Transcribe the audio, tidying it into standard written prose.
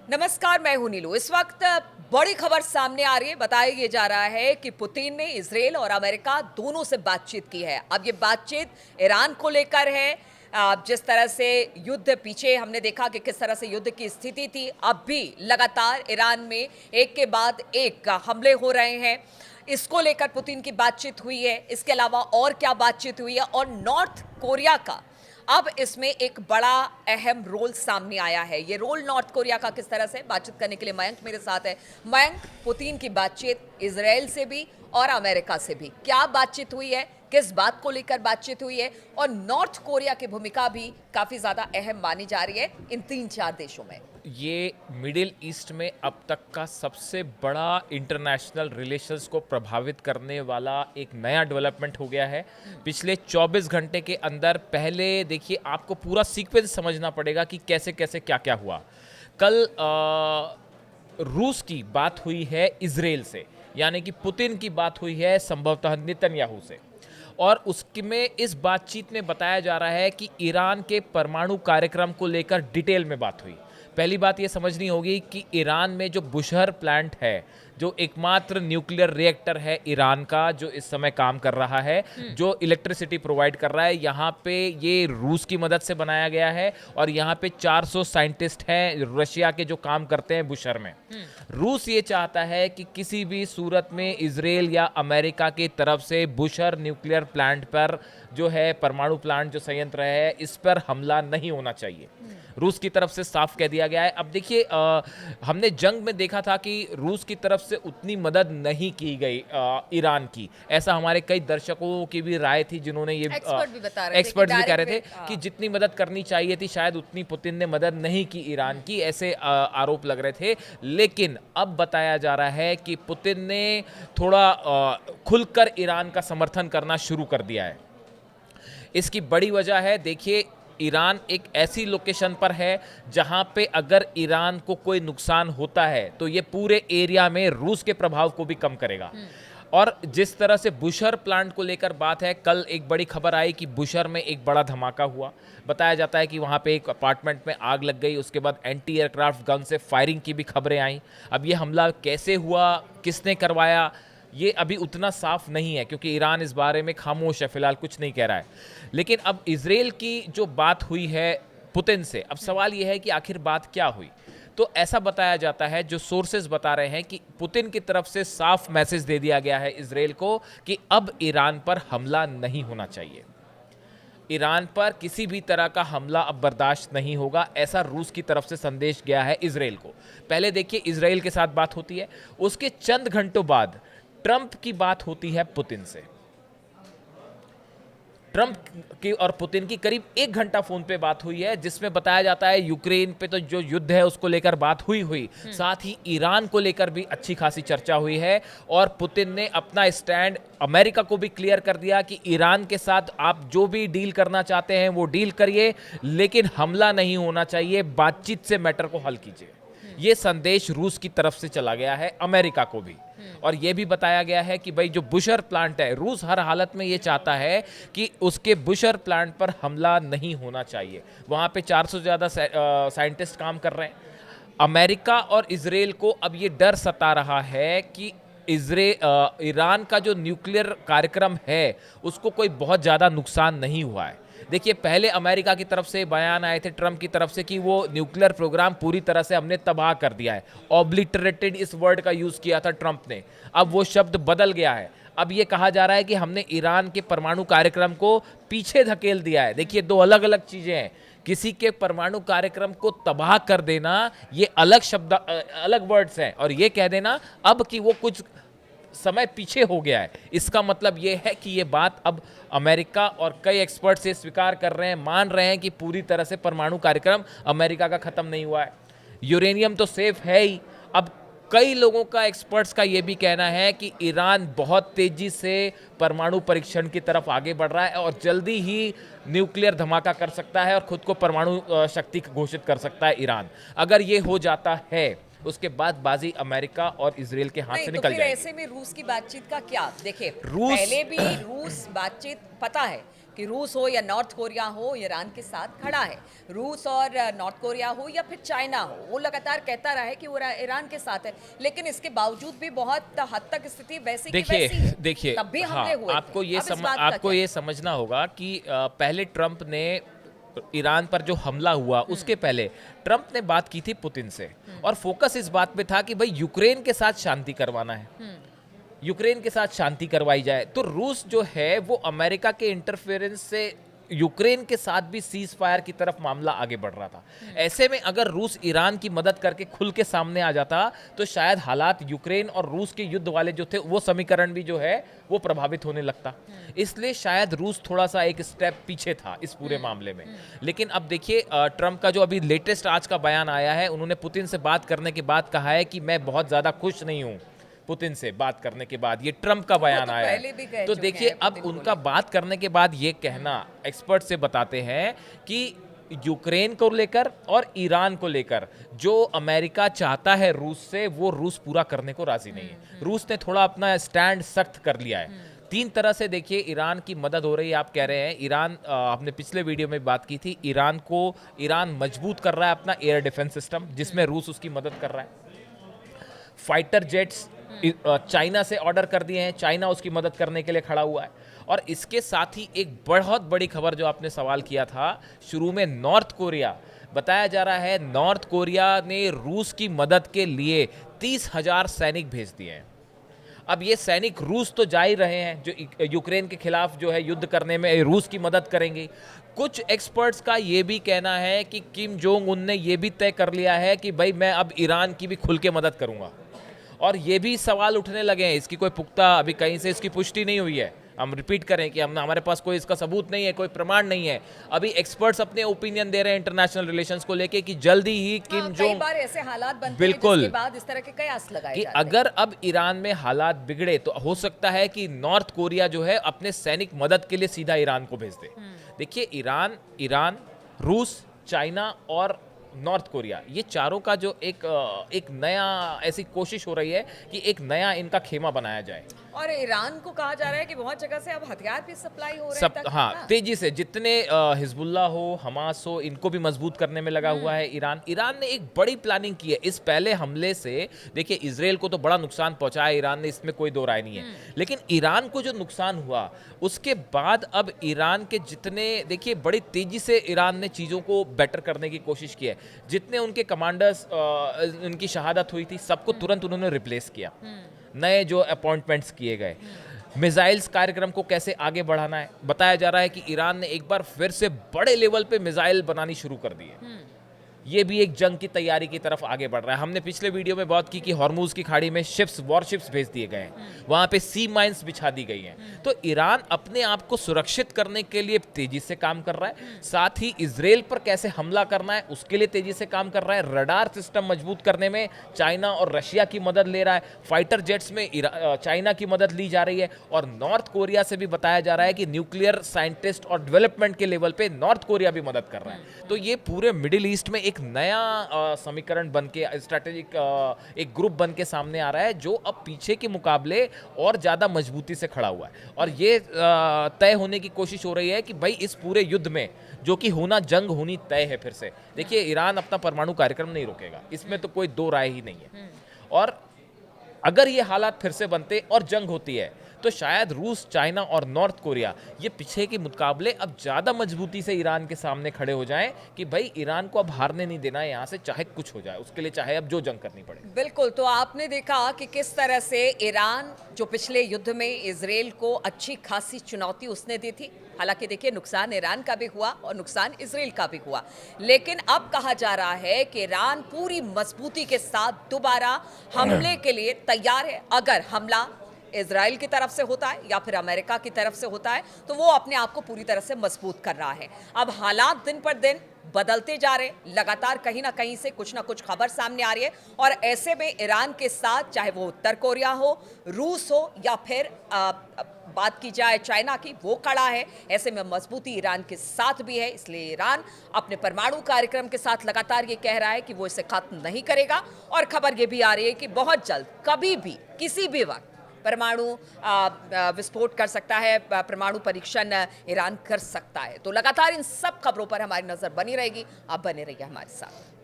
नमस्कार, मैं हूं नीलू। इस वक्त बड़ी खबर सामने आ रही है। बताया ये जा रहा है कि पुतिन ने इजराइल और अमेरिका दोनों से बातचीत की है। अब ये बातचीत ईरान को लेकर है। जिस तरह से युद्ध पीछे हमने देखा कि किस तरह से युद्ध की स्थिति थी, अब भी लगातार ईरान में एक के बाद एक हमले हो रहे हैं। इसको लेकर पुतिन की बातचीत हुई है। इसके अलावा और क्या बातचीत हुई है, और नॉर्थ कोरिया का अब इसमें एक बड़ा अहम रोल सामने आया है। ये रोल नॉर्थ कोरिया का किस तरह से, बातचीत करने के लिए मयंक मेरे साथ है। मयंक, पुतिन की बातचीत इजराइल से भी और अमेरिका से भी, क्या बातचीत हुई है, किस बात को लेकर बातचीत हुई है, और नॉर्थ कोरिया की भूमिका भी काफी ज्यादा अहम मानी जा रही है इन 3-4 देशों में। ये मिडिल ईस्ट में अब तक का सबसे बड़ा इंटरनेशनल रिलेशंस को प्रभावित करने वाला एक नया डेवलपमेंट हो गया है पिछले 24 घंटे के अंदर। पहले देखिए, आपको पूरा सीक्वेंस समझना पड़ेगा कि कैसे कैसे क्या क्या हुआ। कल रूस की बात हुई है इजराइल से, यानी कि पुतिन की बात हुई है संभवतः नेतन्याहू से, और उसमें इस बातचीत में बताया जा रहा है कि ईरान के परमाणु कार्यक्रम को लेकर डिटेल में बात हुई। पहली बात ये समझनी होगी कि ईरान में जो बुशहर प्लांट है, जो एकमात्र न्यूक्लियर रिएक्टर है ईरान का, जो इस समय काम कर रहा है, जो इलेक्ट्रिसिटी प्रोवाइड कर रहा है, यहाँ पे ये रूस की मदद से बनाया गया है। और यहाँ पे 400 साइंटिस्ट हैं रशिया के जो काम करते हैं बुशहर में। रूस ये चाहता है कि किसी भी सूरत में इजराइल या अमेरिका की तरफ से बुशहर न्यूक्लियर प्लांट पर, जो है परमाणु प्लांट जो संयंत्र है, इस पर हमला नहीं होना चाहिए। रूस की तरफ से साफ कह दिया गया है। अब देखिए, हमने जंग में देखा था कि रूस की तरफ से उतनी मदद नहीं की गई ईरान की। ऐसा हमारे कई दर्शकों की भी राय थी, जिन्होंने ये एक्सपर्ट भी बता रहे थे, एक्सपर्ट्स भी कह रहे थे कि जितनी मदद करनी चाहिए थी शायद उतनी पुतिन ने मदद नहीं की ईरान की, ऐसे आरोप लग रहे थे। लेकिन अब बताया जा रहा है कि पुतिन ने थोड़ा खुलकर ईरान का समर्थन करना शुरू कर दिया है। इसकी बड़ी वजह है, देखिए, ईरान एक ऐसी लोकेशन पर है जहां पे अगर ईरान को कोई नुकसान होता है तो ये पूरे एरिया में रूस के प्रभाव को भी कम करेगा। और जिस तरह से बुशहर प्लांट को लेकर बात है, कल एक बड़ी खबर आई कि बुशहर में एक बड़ा धमाका हुआ। बताया जाता है कि वहाँ पे एक अपार्टमेंट में आग लग गई, उसके बाद एंटी एयरक्राफ्ट गन से फायरिंग की भी खबरें आई। अब ये हमला कैसे हुआ, किसने करवाया, ये अभी उतना साफ नहीं है, क्योंकि ईरान इस बारे में खामोश है, फिलहाल कुछ नहीं कह रहा है। लेकिन अब इजराइल की जो बात हुई है पुतिन से, अब सवाल यह है कि आखिर बात क्या हुई। तो ऐसा बताया जाता है, जो सोर्सेज बता रहे हैं, कि पुतिन की तरफ से साफ मैसेज दे दिया गया है इजराइल को कि अब ईरान पर हमला नहीं होना चाहिए। ईरान पर किसी भी तरह का हमला अब बर्दाश्त नहीं होगा, ऐसा रूस की तरफ से संदेश गया है इजराइल को। पहले देखिए, इजराइल के साथ बात होती है, उसके चंद घंटों बाद ट्रंप की बात होती है पुतिन से। ट्रंप की और पुतिन की करीब 1 घंटा फोन पे बात हुई है, जिसमें बताया जाता है यूक्रेन पे तो जो युद्ध है उसको लेकर बात हुई साथ ही ईरान को लेकर भी अच्छी खासी चर्चा हुई है। और पुतिन ने अपना स्टैंड अमेरिका को भी क्लियर कर दिया कि ईरान के साथ आप जो भी डील करना चाहते हैं वो डील करिए, लेकिन हमला नहीं होना चाहिए, बातचीत से मैटर को हल कीजिए। ये संदेश रूस की तरफ से चला गया है अमेरिका को भी। और यह भी बताया गया है कि भाई, जो बुशहर प्लांट है, रूस हर हालत में ये चाहता है कि उसके बुशहर प्लांट पर हमला नहीं होना चाहिए। वहाँ पे 400 से ज़्यादा साइंटिस्ट काम कर रहे हैं। अमेरिका और इजराइल को अब ये डर सता रहा है कि ईरान का जो न्यूक्लियर कार्यक्रम है उसको कोई बहुत ज़्यादा नुकसान नहीं हुआ है। देखिए, पहले अमेरिका की तरफ से बयान आए थे ट्रंप की तरफ से कि वो न्यूक्लियर प्रोग्राम पूरी तरह से हमने तबाह कर दिया है। ऑब्लिटरेटेड इस वर्ड का यूज़ किया था ट्रंप ने, अब वो शब्द बदल गया है। अब ये कहा जा रहा है कि हमने ईरान के परमाणु कार्यक्रम को पीछे धकेल दिया है। देखिए, 2 अलग अलग चीज़ें हैं। किसी के परमाणु कार्यक्रम को तबाह कर देना ये अलग शब्द, अलग वर्ड्स हैं, और ये कह देना अब कि वो कुछ समय पीछे हो गया है, इसका मतलब यह है कि ये बात अब अमेरिका और कई एक्सपर्ट्स ये स्वीकार कर रहे हैं, मान रहे हैं कि पूरी तरह से परमाणु कार्यक्रम अमेरिका का खत्म नहीं हुआ है। यूरेनियम तो सेफ है ही। अब कई लोगों का, एक्सपर्ट्स का ये भी कहना है कि ईरान बहुत तेजी से परमाणु परीक्षण की तरफ आगे बढ़ रहा है और जल्दी ही न्यूक्लियर धमाका कर सकता है और खुद को परमाणु शक्ति घोषित कर सकता है ईरान। अगर ये हो जाता है, उसके बाद बाजी अमेरिका और इजराइल के हाथ से निकल जाएगी। ऐसे में रूस की बातचीत का क्या? देखिए, पहले भी रूस बातचीत, पता है कि रूस हो या नॉर्थ कोरिया हो, ईरान के साथ खड़ा है। रूस और नॉर्थ कोरिया हो या फिर चाइना हो, वो लगातार कहता रहा है कि वो ईरान के साथ है, लेकिन इसके बावजूद भी बहुत हद तक स्थिति वैसी की वैसी है। देखिए तब भी हाँ, हमले हुए थे। आपको ये अब इस बात का आपको क्या? ये समझना होगा कि पहले ट्रंप ने ईरान पर जो हमला हुआ उसके पहले ट्रंप ने बात की थी पुतिन से, और फोकस इस बात पे था कि भाई यूक्रेन के साथ शांति करवाना है, यूक्रेन के साथ शांति करवाई जाए। तो रूस जो है वो अमेरिका के इंटरफेरेंस से यूक्रेन के साथ भी सीज फायर की तरफ मामला आगे बढ़ रहा था। ऐसे में अगर रूस ईरान की मदद करके खुल के सामने आ जाता तो शायद हालात यूक्रेन और रूस के युद्ध वाले जो थे वो समीकरण भी जो है वो प्रभावित होने लगता। इसलिए शायद रूस थोड़ा सा एक स्टेप पीछे था इस पूरे मामले में। लेकिन अब देखिए ट्रंप का जो अभी लेटेस्ट आज का बयान आया है, उन्होंने पुतिन से बात करने के बाद कहा है कि मैं बहुत ज्यादा खुश नहीं हूं पुतिन से बात करने के बाद। ये ट्रंप का बयान आया है। तो देखिए अब उनका बात करने के बाद ये कहना एक्सपर्ट से बताते हैं कि यूक्रेन को लेकर और ईरान को लेकर जो अमेरिका चाहता है रूस से, वो रूस पूरा करने को राजी नहीं है। रूस ने थोड़ा अपना स्टैंड सख्त कर लिया है। तीन तरह से देखिए ईरान की मदद हो रही है। आप कह रहे हैं ईरान, आपने पिछले वीडियो में बात की थी, ईरान मजबूत कर रहा है अपना एयर डिफेंस सिस्टम, जिसमें रूस उसकी मदद कर रहा है। फाइटर जेट्स चाइना से ऑर्डर कर दिए हैं, चाइना उसकी मदद करने के लिए खड़ा हुआ है। और इसके साथ ही एक बहुत बड़ी खबर जो आपने सवाल किया था शुरू में, नॉर्थ कोरिया, बताया जा रहा है नॉर्थ कोरिया ने रूस की मदद के लिए 30,000 सैनिक भेज दिए हैं। अब ये सैनिक रूस तो जा ही रहे हैं, जो यूक्रेन के खिलाफ जो है युद्ध करने में रूस की मदद करेंगे। कुछ एक्सपर्ट्स का ये भी कहना है कि किम जोंग उन ने ये भी तय कर लिया है कि भाई मैं अब ईरान की भी खुल के मदद करूंगा। और ये भी सवाल उठने लगे हैं, इसकी कोई पुख्ता अभी कहीं से इसकी पुष्टि नहीं हुई है। हम रिपीट करें कि हमारे पास कोई इसका सबूत नहीं है, कोई प्रमाण नहीं है। अभी एक्सपर्ट्स अपने ओपिनियन दे रहे हैं इंटरनेशनल रिलेशंस को लेके कि जल्दी ही किम जोंग, कई बार ऐसे हालात बनते हैं बिल्कुल, जिसके बाद इस तरह के कयास लगाए कि जाते हैं। अगर अब ईरान में हालात बिगड़े तो हो सकता है कि नॉर्थ कोरिया जो है अपने सैनिक मदद के लिए सीधा ईरान को भेज दे। देखिए ईरान, रूस, चाइना और नॉर्थ कोरिया, ये चारों का जो एक नया ऐसी कोशिश हो रही है कि एक नया इनका खेमा बनाया जाए। और ईरान को कहा जा रहा है कि बहुत जगह से अब हथियार भी सप्लाई हो रहे सब हैं। हाँ, तेजी से जितने हिजबुल्ला हो, हमास हो, इनको भी मजबूत करने में लगा हुआ है ईरान ने एक बड़ी प्लानिंग की है। इस पहले हमले से देखिए इजराइल को तो बड़ा नुकसान पहुंचाया ईरान ने, इसमें कोई दो राय नहीं है। लेकिन ईरान को जो नुकसान हुआ उसके बाद अब ईरान के जितने, देखिए बड़ी तेजी से ईरान ने चीजों को बेटर करने की कोशिश की है। जितने उनके कमांडर्स उनकी शहादत हुई थी सबको तुरंत उन्होंने रिप्लेस किया, नए जो अपॉइंटमेंट्स किए गए। मिसाइल्स कार्यक्रम को कैसे आगे बढ़ाना है, बताया जा रहा है कि ईरान ने एक बार फिर से बड़े लेवल पे मिसाइल बनानी शुरू कर दी है। ये भी एक जंग की तैयारी की तरफ आगे बढ़ रहा है। हमने पिछले वीडियो में बात की कि हॉर्मुज की खाड़ी में वॉरशिप्स भेज दिए गए हैं, वहां पे सी माइंस बिछा दी गई हैं। तो ईरान अपने आप को सुरक्षित करने के लिए तेजी से काम कर रहा है, साथ ही इजराइल पर कैसे हमला करना है उसके लिए तेजी से काम कर रहा है। रडार सिस्टम मजबूत करने में चाइना और रशिया की मदद ले रहा है, फाइटर जेट्स में चाइना की मदद ली जा रही है, और नॉर्थ कोरिया से भी बताया जा रहा है कि न्यूक्लियर साइंटिस्ट और डेवलपमेंट के लेवल पे नॉर्थ कोरिया भी मदद कर रहा है। तो ये पूरे मिडिल ईस्ट में एक नया समीकरण बन के, स्ट्रेटेजिक एक ग्रुप बन के सामने आ रहा है, जो अब पीछे के मुकाबले और ज्यादा मजबूती से खड़ा हुआ है। और ये तय होने की कोशिश हो रही है कि भाई इस पूरे युद्ध में जो कि जंग होनी तय है फिर से। देखिए ईरान अपना परमाणु कार्यक्रम नहीं रोकेगा, इसमें तो कोई दो राय ही नहीं है। और अगर ये हालात फिर से बनते और जंग होती है तो शायद रूस, चाइना और नॉर्थ कोरिया ये पीछे के मुकाबले अब ज्यादा मजबूती से ईरान के सामने खड़े हो जाएं कि भाई ईरान को अब हारने नहीं देना है, यहाँ से चाहे कुछ हो जाए, उसके लिए चाहे अब जो जंग करनी पड़े। बिल्कुल, तो आपने देखा कि किस तरह से ईरान जो पिछले युद्ध में इजराइल को अच्छी खासी चुनौती उसने दी थी। हालांकि देखिए नुकसान ईरान का भी हुआ और नुकसान इजराइल का भी हुआ, लेकिन अब कहा जा रहा है कि ईरान पूरी मजबूती के साथ दोबारा हमले के लिए तैयार है। अगर हमला इजराइल की तरफ से होता है या फिर अमेरिका की तरफ से होता है तो वो अपने आप को पूरी तरह से मजबूत कर रहा है। अब हालात दिन पर दिन बदलते जा रहे हैं, लगातार कहीं ना कहीं से कुछ ना कुछ खबर सामने आ रही है, और ऐसे में ईरान के साथ चाहे वो उत्तर कोरिया हो, रूस हो या फिर बात की जाए चाइना की, वो खड़ा है। ऐसे में मजबूती ईरान के साथ भी है, इसलिए ईरान अपने परमाणु कार्यक्रम के साथ लगातार ये कह रहा है कि वो इसे खत्म नहीं करेगा। और खबर ये भी आ रही है कि बहुत जल्द, कभी भी, किसी भी वक्त परमाणु विस्फोट कर सकता है, परमाणु परीक्षण ईरान कर सकता है। तो लगातार इन सब खबरों पर हमारी नजर बनी रहेगी। आप बने रहिए हमारे साथ।